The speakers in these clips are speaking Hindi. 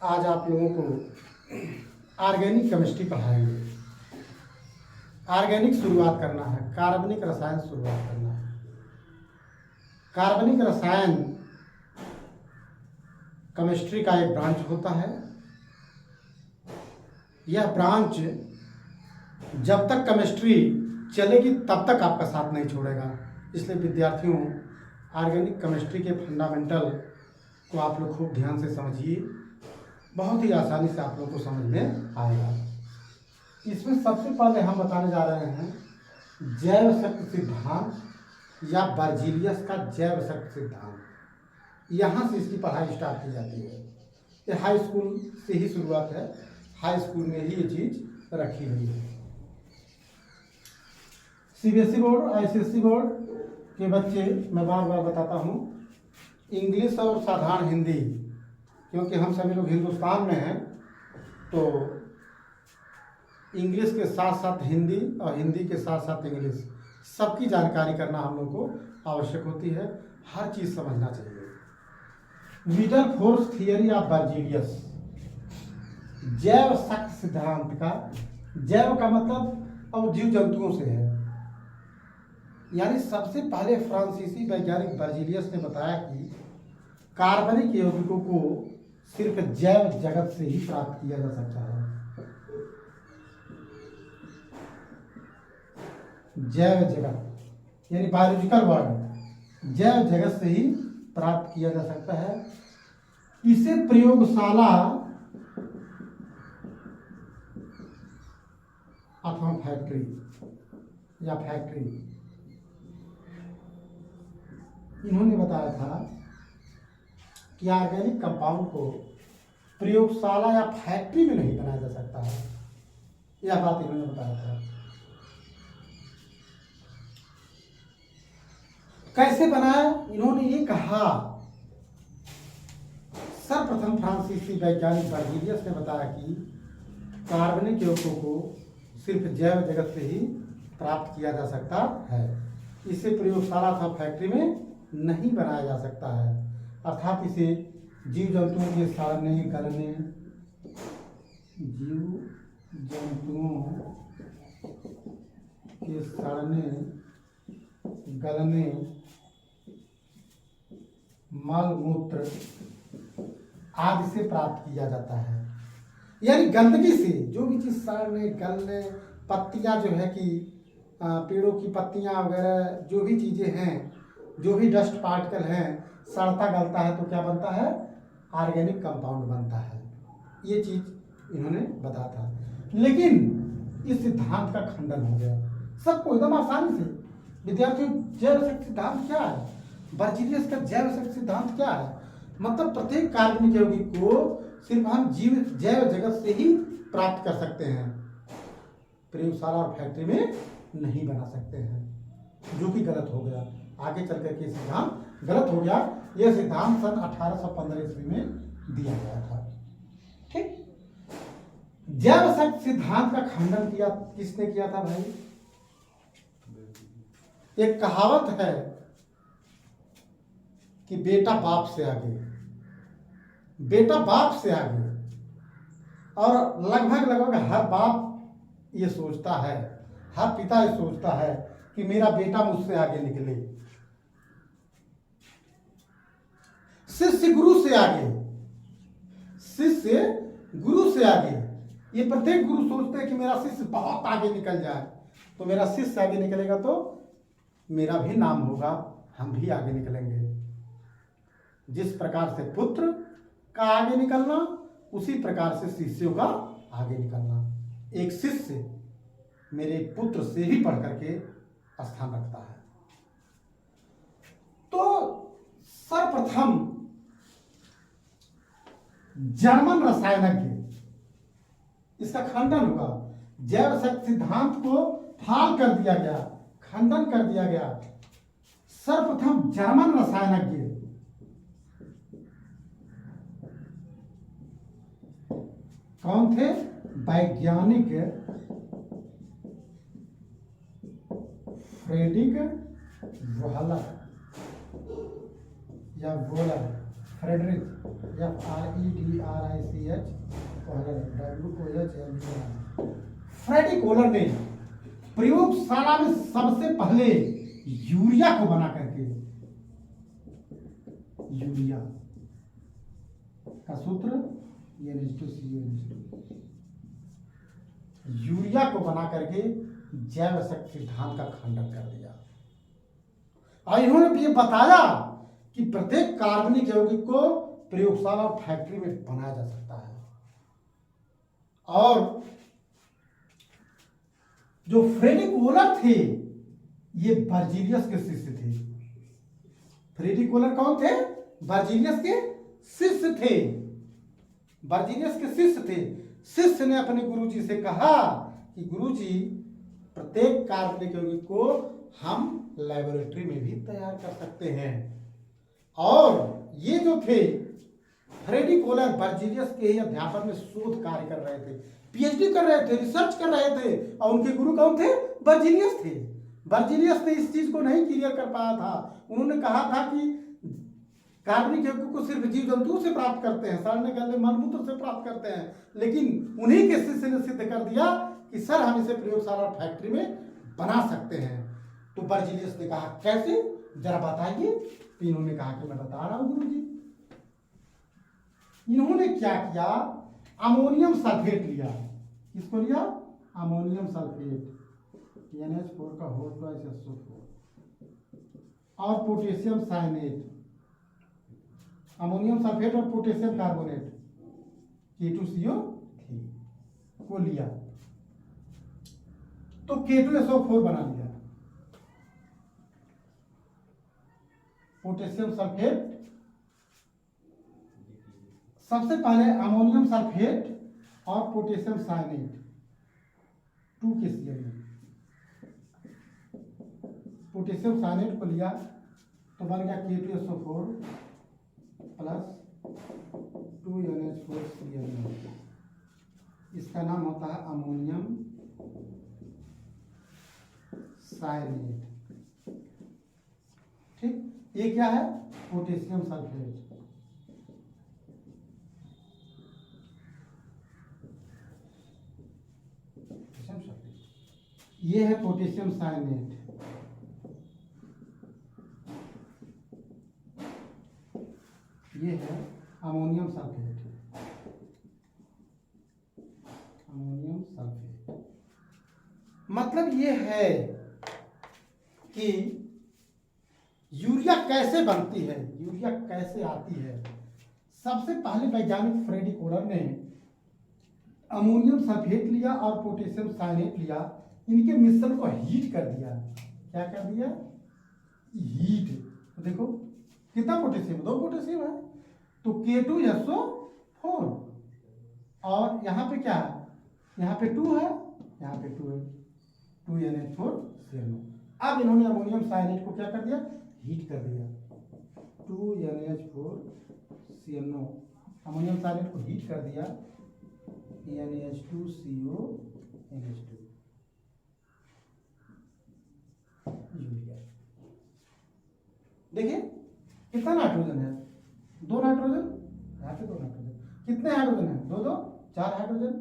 आज आप लोगों को ऑर्गेनिक केमिस्ट्री पढ़ाएंगे। ऑर्गेनिक शुरुआत करना है, कार्बनिक रसायन शुरुआत करना है। कार्बनिक रसायन केमिस्ट्री का एक ब्रांच होता है। यह ब्रांच जब तक केमिस्ट्री चलेगी तब तक आपका साथ नहीं छोड़ेगा। इसलिए विद्यार्थियों, ऑर्गेनिक केमिस्ट्री के फंडामेंटल को आप लोग खूब ध्यान से समझिए। बहुत ही आसानी से आप लोग को समझ में आएगा। इसमें सबसे पहले हम बताने जा रहे हैं जैव शक्ति सिद्धांत या बर्जीलियस का जैव शक्ति सिद्धांत। यहाँ से इसकी पढ़ाई स्टार्ट की जाती है। ये हाई स्कूल से ही शुरुआत है। हाई स्कूल में ही ये चीज़ रखी हुई है। सीबीएसई बोर्ड, आईसीएसई बोर्ड के बच्चे, मैं बार बार बताता हूँ, इंग्लिश और साधारण हिंदी, क्योंकि हम सभी लोग हिंदुस्तान में हैं, तो इंग्लिश के साथ साथ हिंदी और हिंदी के साथ साथ इंग्लिश, सबकी जानकारी करना हम लोग को आवश्यक होती है। हर चीज़ समझना चाहिए। Middle force theory of Berzelius, जैव शक्ति सिद्धांत का, जैव का मतलब अब जीव जंतुओं से है। यानी सबसे पहले फ्रांसीसी वैज्ञानिक बर्जीलियस ने बताया कि कार्बनिक यौगिकों को सिर्फ जैव जगत से ही प्राप्त किया जा सकता है। जैव जगत यानी बायोलॉजिकल वर्ल्ड, जैव जगत से ही प्राप्त किया जा सकता है। इसे प्रयोगशाला अथवा फैक्ट्री इन्होंने बताया था कि ऑर्गेनिक कंपाउंड को प्रयोगशाला या फैक्ट्री में नहीं बनाया जा सकता है। यह बात इन्होंने बताया था। कैसे बनाया? इन्होंने ये कहा, सर्वप्रथम फ्रांसीसी वैज्ञानिक बर्जीलियस ने बताया कि कार्बनिक यौगिकों को सिर्फ जैव जगत से ही प्राप्त किया जा सकता है। इसे प्रयोगशाला अथवा फैक्ट्री में नहीं बनाया जा सकता है। अर्थात इसे जीव जंतुओं के सड़ने गलने, मल मूत्र आदि से प्राप्त किया जाता है। यानी गंदगी से जो भी चीज़ सड़ने गलने, पत्तियां जो है कि पेड़ों की पत्तियां वगैरह, जो भी चीज़ें हैं, जो भी डस्ट पार्टिकल हैं, सड़ता गलता है तो क्या बनता है? ऑर्गेनिक कंपाउंड बनता है। ये चीज़ इन्होंने बताया था। लेकिन इस सिद्धांत का खंडन हो गया सबको एकदम आसानी से। विद्यार्थियों, जैव शक्ति सिद्धांत क्या है? बर्जीलियस का जैव शक्ति सिद्धांत क्या है? मतलब प्रत्येक कार्बनिक यौगिक को सिर्फ हम जैव जगत से ही प्राप्त कर सकते हैं, प्रयोगशाला और फैक्ट्री में नहीं बना सकते हैं, जो कि गलत हो गया। आगे चल करके ये सिद्धांत गलत हो गया। यह सिद्धांत सन 1815 ईस्वी में दिया गया था। ठीक। जैव शक्ति सिद्धांत का खंडन किया किसने किया था भाई? एक कहावत है कि बेटा बाप से आगे, बेटा बाप से आगे। और लगभग हर बाप ये सोचता है, हर पिता ये सोचता है कि मेरा बेटा मुझसे आगे निकले। शिष्य गुरु से आगे, शिष्य गुरु से आगे। ये प्रत्येक गुरु सोचते हैं कि मेरा शिष्य बहुत आगे निकल जाए, तो मेरा शिष्य आगे निकलेगा तो मेरा भी नाम होगा, हम भी आगे निकलेंगे। जिस प्रकार से पुत्र का आगे निकलना, उसी प्रकार से शिष्यों का आगे निकलना। एक शिष्य मेरे पुत्र से भी पढ़ करके स्थान रखता है। तो सर्वप्रथम जर्मन रसायनज्ञ, इसका खंडन हुआ। जैव शक्ति सिद्धांत को फाल कर दिया गया, खंडन कर दिया गया। सर्वप्रथम जर्मन रसायनज्ञ कौन थे? वैज्ञानिक फ्रेडरिक वोहलर या volar. Frederick FREDRICH Freddy collar ने प्रयोगशाला में सबसे पहले यूरिया को बना करके, यूरिया का सूत्र NH2CO, यूरिया को बना करके जैव शक्ति सिद्धांत का खंडन कर दिया। और इन्होंने ये बताया कि प्रत्येक कार्बनिक यौगिक को प्रयोगशाला और फैक्ट्री में बनाया जा सकता है। और जो फ्रेडी कोलर थे ये बर्जीलियस के शिष्य थे। फ्रेडी कोलर कौन थे? बर्जीलियस के शिष्य थे। बर्जीलियस के शिष्य थे। शिष्य ने अपने गुरुजी से कहा कि गुरुजी, प्रत्येक कार्बनिक यौगिक को हम लेबोरेटरी में भी तैयार कर सकते हैं। और ये जो थे फ्रेडी कोलर बर्जीलियस के ही अध्यापन में शोध कार्य कर रहे थे, PhD कर रहे थे, रिसर्च कर रहे थे। और उनके गुरु कौन थे? बर्जीलियस थे। बर्जीलियस ने इस चीज को नहीं क्लियर कर पाया था। उन्होंने कहा था कि कार्बनिक यौगिक को सिर्फ जीव जंतुओं से प्राप्त करते हैं, सड़ने गलने मलमूत्र से प्राप्त करते हैं। लेकिन उन्हीं के शिष्य ने सिद्ध कर दिया कि सर हम इसे प्रयोगशाला और फैक्ट्री में बना सकते हैं। तो बर्जीलियस ने कहा कैसे, जरा बताइए। तो इन्होंने कहा कि मैं बता रहा हूं गुरुजी। इन्होंने क्या किया, अमोनियम सल्फेट लिया। किसको लिया? अमोनियम सल्फेट NH4 का होल ट्वाइस SO4 और पोटेशियम साइनेट, अमोनियम सल्फेट और पोटेशियम कार्बोनेट K2CO3 को लिया तो K2SO4 बना लिया। पोटेशियम सल्फेट, सबसे पहले अमोनियम सल्फेट और potassium cyanate 2KCl, potassium cyanate को लिया तो बन गया K2SO4 प्लस 2NH4Cl। इसका नाम होता है अमोनियम साइनेट। ठीक, ये क्या है? Potassium sulphate. ये है पोटेशियम साइनेट। ये है अमोनियम सल्फेट। अमोनियम सल्फेट मतलब ये है कि यूरिया कैसे बनती है, यूरिया कैसे आती है। सबसे पहले वैज्ञानिक फ्रेडी कोलर ने अमोनियम सल्फेट लिया और पोटेशियम साइनेट लिया, इनके मिश्रण को हीट कर दिया। क्या कर दिया? हीट। तो देखो कितना पोटेशियम, 2 पोटेशियम है तो K2SO4 और यहाँ पे क्या है? यहाँ पे 2 है, यहाँ पे 2 है, 2NH4Cl। अब इन्होंने अमोनियम साइनेट को क्या कर दिया? हीट कर दिया। 2NH4Cl, अमोनियम साइनेट को हीट कर दिया, NH2CO NH2 यूरिया। देखिए कितना नाइट्रोजन है? 2 नाइट्रोजन, यहाँ पे 2 नाइट्रोजन। कितने हाइड्रोजन है? 2 2 4 hydrogen.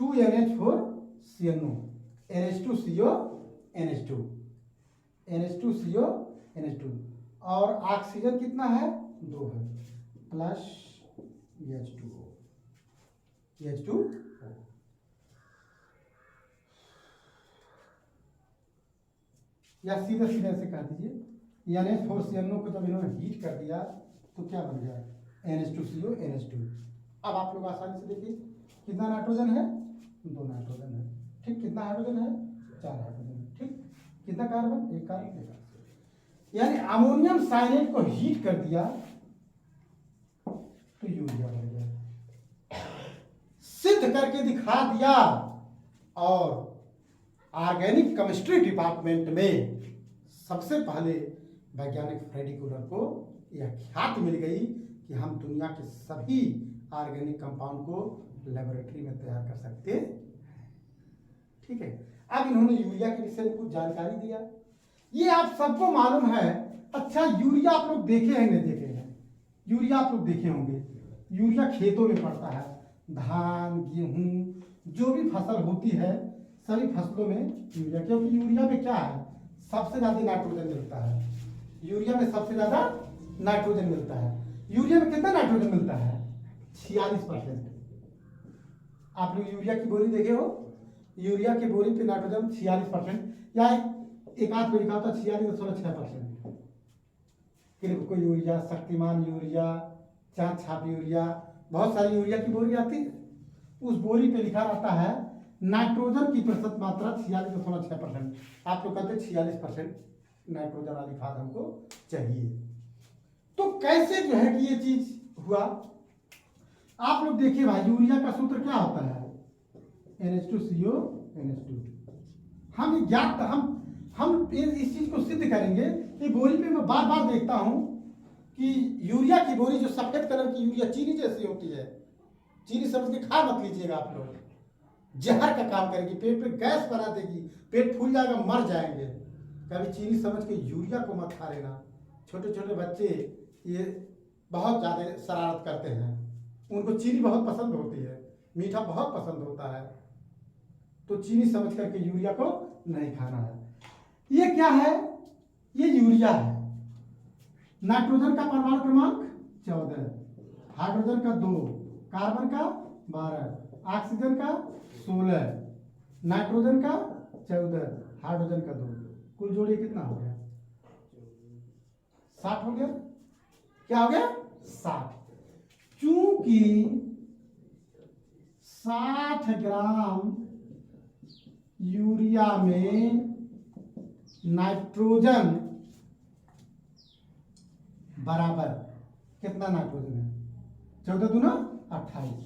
2NH4Cl, NH2CO NH2, NH2CO NH2 और ऑक्सीजन कितना है? 2 है प्लस H2O, H2O। या सीधा सीधा से कह दीजिए NH4Cl को जब इन्होंने हीट कर दिया तो क्या बन गया? NH2CO NH2। अब आप लोग आसानी से देखिए कितना नाइट्रोजन है? 2 नाइट्रोजन है। ठीक, कितना हाइड्रोजन है? 4 हाइड्रोजन। ठीक, कितना कार्बन? 1 कार्बन। यानी अमोनियम साइनेट को हीट कर दिया तो यूरिया बन गया। सिद्ध करके दिखा दिया। और ऑर्गेनिक केमिस्ट्री डिपार्टमेंट में सबसे पहले वैज्ञानिक फ्रेडी कोलर को यह ख्याति मिल गई कि हम दुनिया के सभी ऑर्गेनिक कंपाउंड को लेबोरेटरी में तैयार कर सकते हैं। ठीक है, अब इन्होंने यूरिया के विषय में कुछ जानकारी दिया। ये आप सबको मालूम है अच्छा यूरिया आप लोग देखे हैं नहीं देखे हैं? यूरिया आप लोग देखे होंगे, यूरिया खेतों में पड़ता है, धान गेहूं जो भी फसल होती है सभी फसलों में यूरिया, क्योंकि यूरिया में क्या है, सबसे ज्यादा नाइट्रोजन मिलता है। यूरिया में सबसे ज्यादा नाइट्रोजन मिलता है। यूरिया में कितना नाइट्रोजन मिलता है? 46%। आप लोग यूरिया की बोरी देखे हो, यूरिया की बोरी पे नाइट्रोजन 46%, या एक आध पे लिखा होता 46.6%। क्रिप्को यूरिया, शक्तिमान यूरिया, चाँद छाप यूरिया, बहुत सारी यूरिया की बोरी आती है, उस बोरी पे लिखा रहता है नाइट्रोजन की प्रतिशत मात्रा 46.6%। आप लोग कहते 46% नाइट्रोजन वाली खाद हमको चाहिए। तो कैसे जो है कि ये चीज हुआ, आप लोग देखिए भाई, यूरिया का सूत्र क्या होता है? NH2CO NH2। हम ज्ञात हम इस चीज को सिद्ध करेंगे कि बोरी पे मैं बार बार देखता हूं कि यूरिया की बोरी जो सफेद कलर की यूरिया चीनी जैसी होती है, चीनी समझ के खा मत लीजिएगा आप लोग, जहर का काम करेगी, पेट पे गैस बना देगी, पेट फूल जाएगा, मर जाएंगे। कभी चीनी समझ के यूरिया को मत खा लेना। छोटे छोटे बच्चे ये बहुत ज़्यादा शरारत करते हैं, उनको चीनी बहुत पसंद होती है, मीठा बहुत पसंद होता है, तो चीनी समझ करके यूरिया को नहीं खाना है। ये क्या है? ये यूरिया है। नाइट्रोजन का परमाणु क्रमांक 14, हाइड्रोजन का 2, कार्बन का 12, ऑक्सीजन का 16, नाइट्रोजन का 14, हाइड्रोजन का 2, कुल जोड़िए कितना हो गया? 60 हो गया। क्या हो गया? 60। चूंकि 60 ग्राम यूरिया में नाइट्रोजन बराबर कितना नाइट्रोजन है? 14 दूना 28।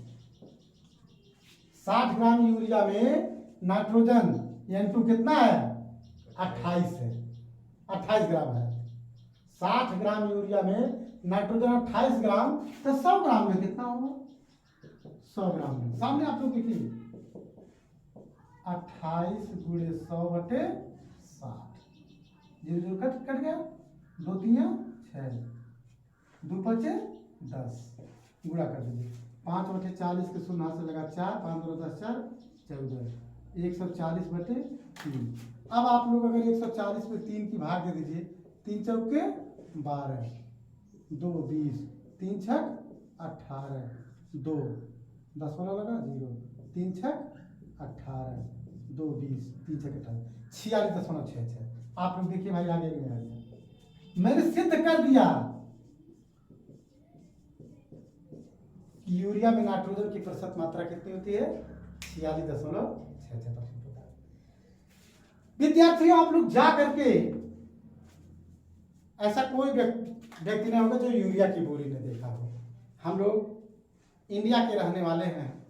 60 ग्राम यूरिया में नाइट्रोजन N2 कितना है? 28 है, 28 ग्राम है। 60 ग्राम यूरिया में नाइट्रोजन 28 ग्राम, तो 100 ग्राम में कितना होगा? 100 ग्राम में सामने आप लोग देखिए, 28 गुणे 100/60, 0 कट गया, 2 3 6, 2 5 10, गुणा कर दीजिए, 5/40 के शून्य हाथ से लगा 4, 5 2 10 4 14, 140/3। अब आप लोग अगर 140 में 3 की भाग दे दीजिए, 3 चौके 12, 2 20, 3 छक 18, 2 10 वाला लगा 0, 3 छक 18, 2 20, 3 छक 18, 46.66। आप लोग देखिए भाई, आगे में आ गया, मैंने सिद्ध कर दिया कि यूरिया में नाइट्रोजन की प्रतिशत मात्रा कितनी होती है? 46.66% होता है। विद्यार्थियों, आप लोग जा करके, ऐसा कोई व्यक्ति नहीं होगा जो यूरिया की बोरी ने देखा हो। हम लोग इंडिया के रहने वाले हैं,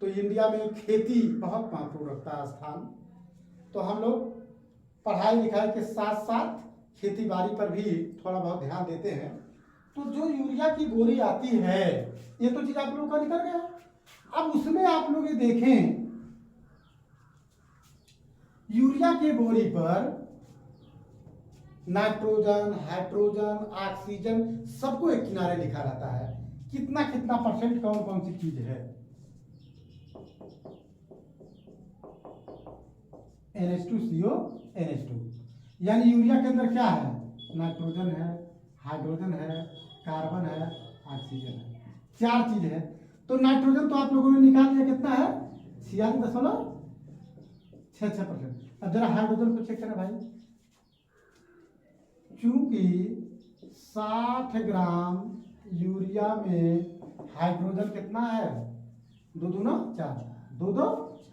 तो इंडिया में खेती बहुत महत्वपूर्ण रखता है स्थान, तो हम लोग पढ़ाई लिखाई के साथ साथ खेती बाड़ी पर भी थोड़ा बहुत ध्यान देते हैं। तो जो यूरिया की बोरी आती है, ये तो चीज आप लोगों का निकल गया। अब उसमें आप लोग ये देखें, यूरिया की बोरी पर नाइट्रोजन, हाइड्रोजन, ऑक्सीजन सबको एक किनारे लिखा रहता है, कितना कितना परसेंट कौन कौन सी चीज है। NH2CO NH2, यानी यूरिया के अंदर क्या है? नाइट्रोजन है, हाइड्रोजन है, कार्बन है, ऑक्सीजन है, 4 चीज है। तो नाइट्रोजन तो आप लोगों ने निकाल लिया, कितना है? 46.66%। अब जरा हाइड्रोजन को चेक करें भाई, चूंकि 60 ग्राम यूरिया में हाइड्रोजन कितना है? 2 दूना 4, 2 2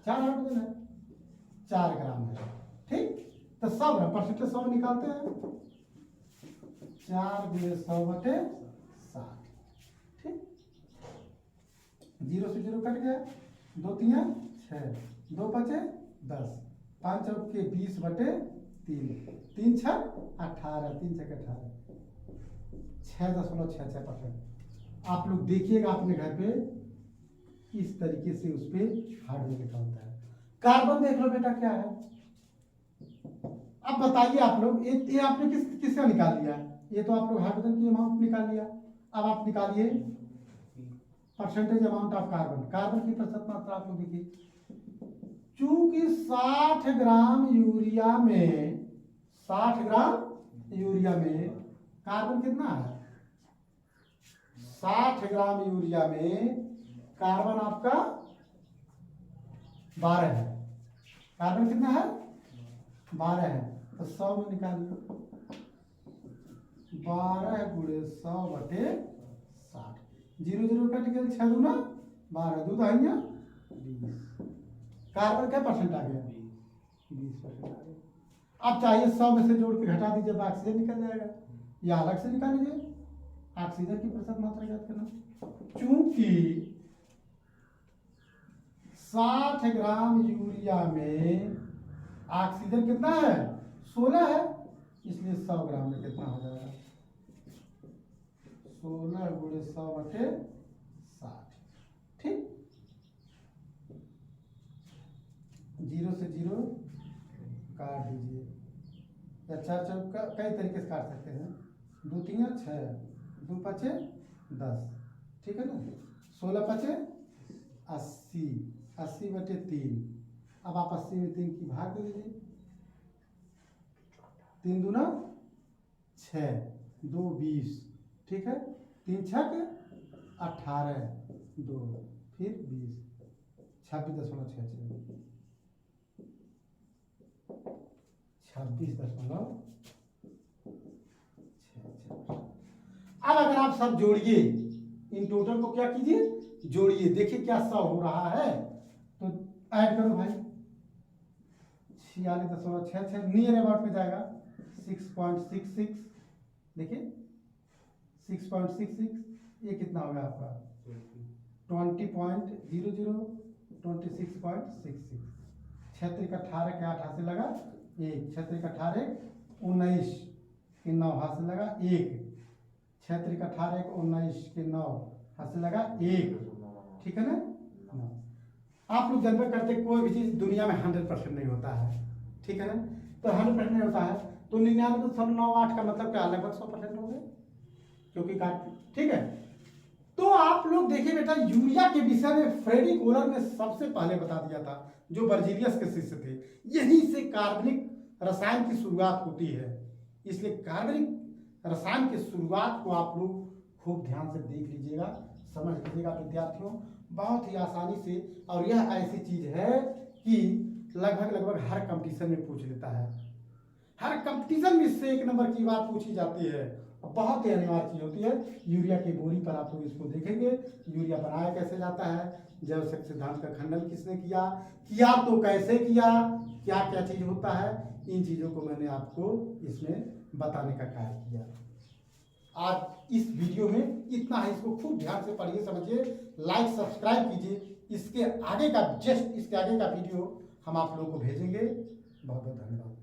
4 हाइड्रोजन है, 4 ग्राम है। ठीक, तो 100 ग्राम परसेंटेज 100 निकालते हैं, 4 गुणे 100/60। ठीक, 0 से 0 कट गया, 2 3 6, 2 5 10, 5 चौके 20/3, 3 छक 18, 3 छक 18, 6.66%। आप लोग देखिएगा अपने घर पे, इस तरीके से उस पर हाइड्रोजन लिखा होता है। कार्बन देख लो बेटा क्या है? अब बताइए आप लोग, ये आपने किसका निकाल लिया? ये तो आप लोग हाइड्रोजन की अमाउंट निकाल लिया। अब आप निकालिए percentage amount of carbon. Carbon की प्रतिशत मात्रा आप लोग देखिए, चूंकि 60 ग्राम यूरिया में 60 ग्राम यूरिया में कार्बन कितना है? 60 ग्राम यूरिया में कार्बन आपका 12 है। कार्बन कितना है? 12 है। तो 100 में निकालिए, 12 गुणे 100 बटे 60। 0 0 कट गया, 6 दूना 12, दूध है 20। कार्बन क्या परसेंट आ गया? 20% आ गया। अब चाहिए 100 में से जोड़ के घटा दीजिए, ऑक्सीजन निकल जाएगा, या अलग से निकाल लीजिए ऑक्सीजन की प्रतिशत मात्रा ज्ञात करना। चूंकि 60 ग्राम यूरिया में ऑक्सीजन कितना है? 16 है, इसलिए 100 ग्राम में कितना हो जाएगा? 16 गुणे 100 बटे 60। ठीक, 0 से 0 काट दीजिए, या 4 चौक कई तरीके से काट सकते हैं। 2 3 6, 2 5 10, ठीक है ना। 16 5 80, 80 बटे 3। अब आप 80 में 3 की भाग दे दीजिए, 3 दूना 6, 2 20, ठीक है। 3 छक 18, 2 फिर 20, 26.66, 26.66। अब अगर आप सब जोड़िए, इन टोटल को क्या कीजिए? जोड़िए, देखिए क्या 100 हो रहा है, तो ऐड करो भाई। 46.66 नियर अबाउट में जाएगा 6.66। देखिए 6.66, ये कितना होगा आपका? 20.00, 26.66। 6 का 18 के 8 हाथ से लगा 1, 6 का 18 19 के 9 हाथ से लगा 1, 6 का 18 19 के 9 हाथ से लगा 1, ठीक है ना। आप लोग जनरल करते, कोई भी चीज दुनिया में 100% नहीं होता है, ठीक है ना। तो 100% नहीं होता है, तो 99.98 का मतलब क्या? लगभग 100% हो गए, क्योंकि काट, ठीक है। तो आप लोग देखिए बेटा, यूरिया के विषय में फ्रेडरिक ओलर ने सबसे पहले बता दिया था, जो बर्जीलियस के शिष्य थे। यहीं से कार्बनिक रसायन की शुरुआत होती है। इसलिए कार्बनिक रसायन की शुरुआत को आप लोग खूब ध्यान से देख लीजिएगा, समझ लीजिएगा विद्यार्थियों, बहुत ही आसानी से। और यह ऐसी चीज है कि लगभग हर कंपटीशन में पूछ लेता है, हर कंपटीशन में इससे 1 नंबर की बात पूछी जाती है। बहुत ही अनिवार्य चीज होती है। यूरिया की बोरी पर आप लोग इसको देखेंगे, यूरिया बनाया कैसे जाता है, जैव सिद्धांत का खंडन किसने किया तो कैसे किया, क्या क्या चीज होता है, इन चीजों को मैंने आपको इसमें बताने का कार्य किया। आज इस वीडियो में इतना है, इसको खूब ध्यान से पढ़िए, समझिए, लाइक सब्सक्राइब कीजिए। इसके आगे का वीडियो हम आप लोगों को भेजेंगे। बहुत बहुत धन्यवाद।